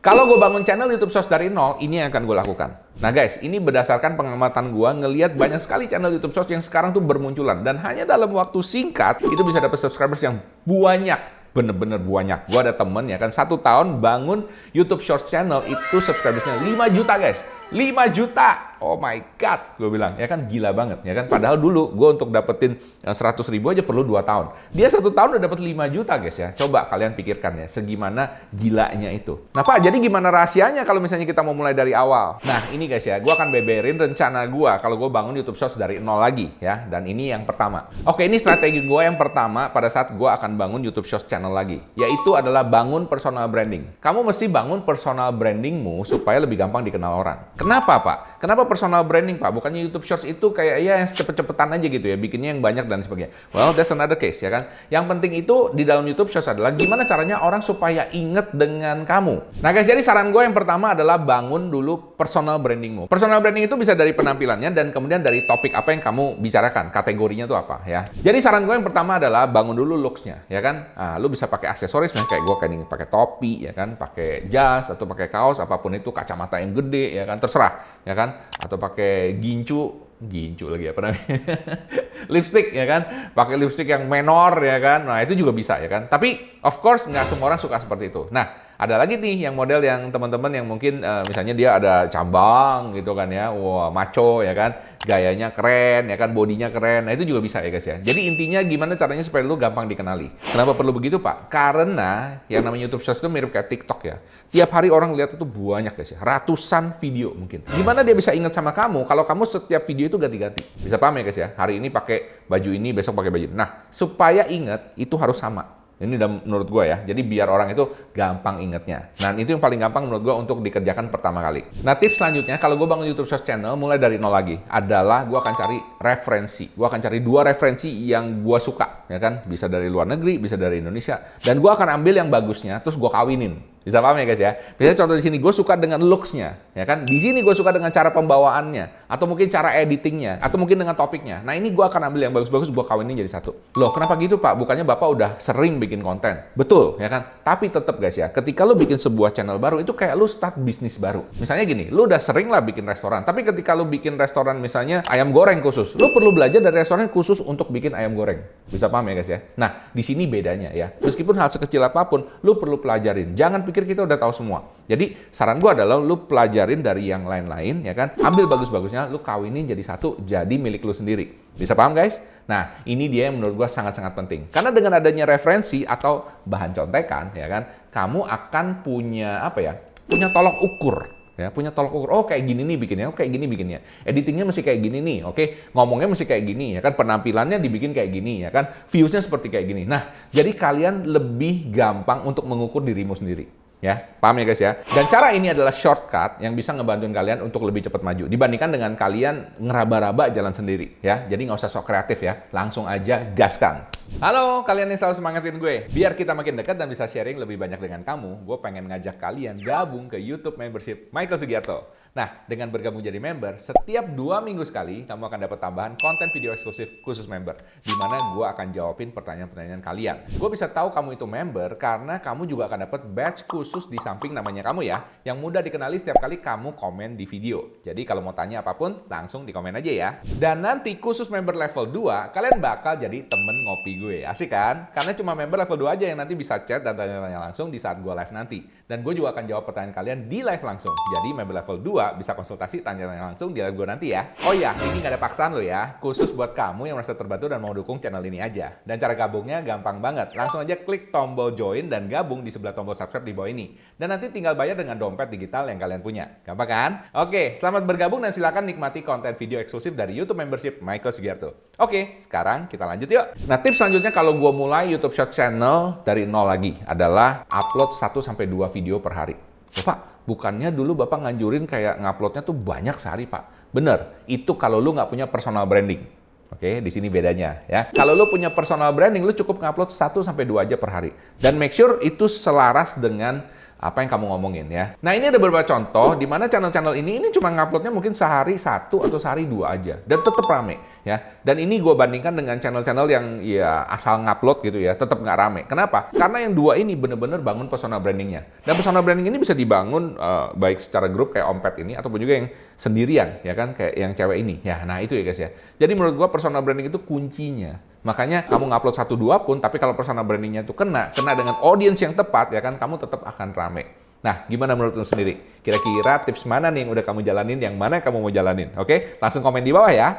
Kalau gue bangun channel YouTube Shorts dari nol, ini yang akan gue lakukan. Nah guys, ini berdasarkan pengamatan gue ngelihat banyak sekali channel YouTube Shorts yang sekarang tuh bermunculan. Dan hanya dalam waktu singkat, itu bisa dapat subscribers yang banyak. Bener-bener banyak. Gue ada temen ya kan, 1 tahun bangun YouTube Shorts channel, itu subscribersnya 5 juta guys. 5 juta! Oh my God! Gue bilang, ya kan gila banget. Ya kan? Padahal dulu gue untuk dapetin 100 ribu aja perlu 2 tahun. Dia 1 tahun udah dapet 5 juta guys ya. Coba kalian pikirkan ya, segimana gilanya itu. Nah Pak, jadi gimana rahasianya kalau misalnya kita mau mulai dari awal? Nah ini guys ya, gue akan beberin rencana gue kalau gue bangun YouTube Shorts dari nol lagi ya. Dan ini yang pertama. Oke, ini strategi gue yang pertama pada saat gue akan bangun YouTube Shorts channel lagi. Yaitu adalah bangun personal branding. Kamu mesti bangun personal brandingmu supaya lebih gampang dikenal orang. Kenapa Pak? Kenapa personal branding Pak? Bukannya YouTube Shorts itu kayak ya yang cepet-cepetan aja gitu ya, bikinnya yang banyak dan sebagainya. Well, that's another case ya kan. Yang penting itu di dalam YouTube Shorts adalah gimana caranya orang supaya inget dengan kamu. Nah guys, jadi saran gue yang pertama adalah bangun dulu personal brandingmu. Personal branding itu bisa dari penampilannya dan kemudian dari topik apa yang kamu bicarakan, kategorinya itu apa ya. Jadi saran gue yang pertama adalah bangun dulu looks-nya ya kan. Lu bisa pakai aksesoris kayak gue kayak ini, pakai topi ya kan, pakai jas atau pakai kaos apapun itu, kacamata yang gede ya kan, terserah ya kan, atau pakai gincu lagi apa namanya, lipstick ya kan, pakai lipstick yang menor ya kan, nah itu juga bisa ya kan. Tapi of course nggak semua orang suka seperti itu. Nah ada lagi nih yang model yang teman-teman yang mungkin misalnya dia ada cabang gitu kan ya, wah maco ya kan, gayanya keren ya kan, bodinya keren, nah itu juga bisa ya guys ya. Jadi intinya gimana caranya supaya lu gampang dikenali. Kenapa perlu begitu Pak? Karena yang namanya YouTube Shorts itu mirip kayak TikTok ya. Tiap hari orang lihat itu banyak guys ya, ratusan video mungkin. Gimana dia bisa ingat sama kamu kalau kamu setiap video itu ganti-ganti? Bisa paham ya guys ya? Hari ini pakai baju ini, besok pakai baju ini. Nah, supaya ingat itu harus sama. Ini udah menurut gue ya, jadi biar orang itu gampang ingetnya. Nah itu yang paling gampang menurut gue untuk dikerjakan pertama kali. Nah tips selanjutnya, kalau gue bangun YouTube Shorts channel mulai dari nol lagi, adalah gue akan cari referensi. Gue akan cari 2 referensi yang gue suka, ya kan? Bisa dari luar negeri, bisa dari Indonesia. Dan gue akan ambil yang bagusnya, terus gue kawinin. Bisa paham ya guys ya? Biasanya contoh di sini gue suka dengan looks-nya, ya kan? Di sini gue suka dengan cara pembawaannya, atau mungkin cara editingnya, atau mungkin dengan topiknya. Nah ini gue akan ambil yang bagus-bagus, gue kawinin jadi satu. Loh kenapa gitu Pak? Bukannya Bapak udah sering bikin konten? Betul, ya kan? Tapi tetap guys ya, ketika lu bikin sebuah channel baru, itu kayak lu start bisnis baru. Misalnya gini, lu udah sering lah bikin restoran, tapi ketika lu bikin restoran misalnya ayam goreng khusus, lu perlu belajar dari restoran khusus untuk bikin ayam goreng. Bisa paham ya guys ya? Nah, di sini bedanya ya. Meskipun hal sekecil apapun, lu perlu pelajarin. Jangan pikir kita udah tahu semua. Jadi saran gua adalah lu pelajarin dari yang lain-lain ya kan. Ambil bagus-bagusnya, lu kawinin jadi satu, jadi milik lu sendiri. Bisa paham guys? Nah, ini dia yang menurut gua sangat-sangat penting. Karena dengan adanya referensi atau bahan contekan ya kan, kamu akan punya apa ya? Punya tolok ukur. Ya, punya tolok ukur. Oh, kayak gini nih bikinnya. Oh, kayak gini bikinnya. Editingnya mesti kayak gini nih. Oke, ngomongnya mesti kayak gini ya kan. Penampilannya dibikin kayak gini ya kan. Views-nya seperti kayak gini. Nah, jadi kalian lebih gampang untuk mengukur dirimu sendiri. Ya, paham ya guys ya? Dan cara ini adalah shortcut yang bisa ngebantuin kalian untuk lebih cepat maju dibandingkan dengan kalian ngeraba-raba jalan sendiri ya. Jadi nggak usah sok kreatif ya, langsung aja gaskan. Halo, kalian yang selalu semangatin gue. Biar kita makin dekat dan bisa sharing lebih banyak dengan kamu, gue pengen ngajak kalian gabung ke YouTube membership Michael Sugiarto. Nah, dengan bergabung jadi member, setiap 2 minggu sekali, kamu akan dapat tambahan konten video eksklusif khusus member, di mana gue akan jawabin pertanyaan-pertanyaan kalian. Gue bisa tahu kamu itu member karena kamu juga akan dapat badge khusus di samping namanya kamu ya, yang mudah dikenali setiap kali kamu komen di video. Jadi kalau mau tanya apapun, langsung di komen aja ya. Dan nanti khusus member level 2, kalian bakal jadi temen ngopi gue. Asik kan? Karena cuma member level 2 aja yang nanti bisa chat dan tanya-tanya langsung di saat gue live nanti. Dan gue juga akan jawab pertanyaan kalian di live langsung. Jadi member level 2 bisa konsultasi, tanya-tanya langsung di live gue nanti ya. Oh iya, ini nggak ada paksaan lo ya. Khusus buat kamu yang merasa terbantu dan mau dukung channel ini aja. Dan cara gabungnya gampang banget. Langsung aja klik tombol join dan gabung di sebelah tombol subscribe di bawah ini. Dan nanti tinggal bayar dengan dompet digital yang kalian punya. Gampang kan? Oke, selamat bergabung dan silakan nikmati konten video eksklusif dari YouTube membership Michael Sugiarto. Oke, sekarang kita lanjut yuk. Nah, tips selanjutnya kalau gue mulai YouTube Short channel dari nol lagi adalah upload 1-2 video per hari. Pak, bukannya dulu Bapak nganjurin kayak nguploadnya tuh banyak sehari, Pak? Bener, itu kalau lu nggak punya personal branding. Oke, di sini bedanya ya. Kalau lu punya personal branding, lu cukup ngupload 1-2 aja per hari. Dan make sure itu selaras dengan apa yang kamu ngomongin ya. Nah, ini ada beberapa contoh di mana channel-channel ini cuma nguploadnya mungkin sehari 1 atau sehari 2 aja dan tetap rame ya. Dan ini gue bandingkan dengan channel-channel yang ya asal ngupload gitu ya, tetap nggak rame. Kenapa? Karena yang dua ini bener-bener bangun persona brandingnya. Dan persona branding ini bisa dibangun baik secara grup kayak Om Pet ini ataupun juga yang sendirian ya kan, kayak yang cewek ini. Ya, nah itu ya guys ya. Jadi menurut gue persona branding itu kuncinya. Makanya kamu ngupload 1-2 pun, tapi kalau persona brandingnya itu kena dengan audience yang tepat ya kan, kamu tetap akan rame. Nah, gimana menurut lu sendiri? Kira-kira tips mana nih yang udah kamu jalanin, yang mana yang kamu mau jalanin? Oke, langsung komen di bawah ya.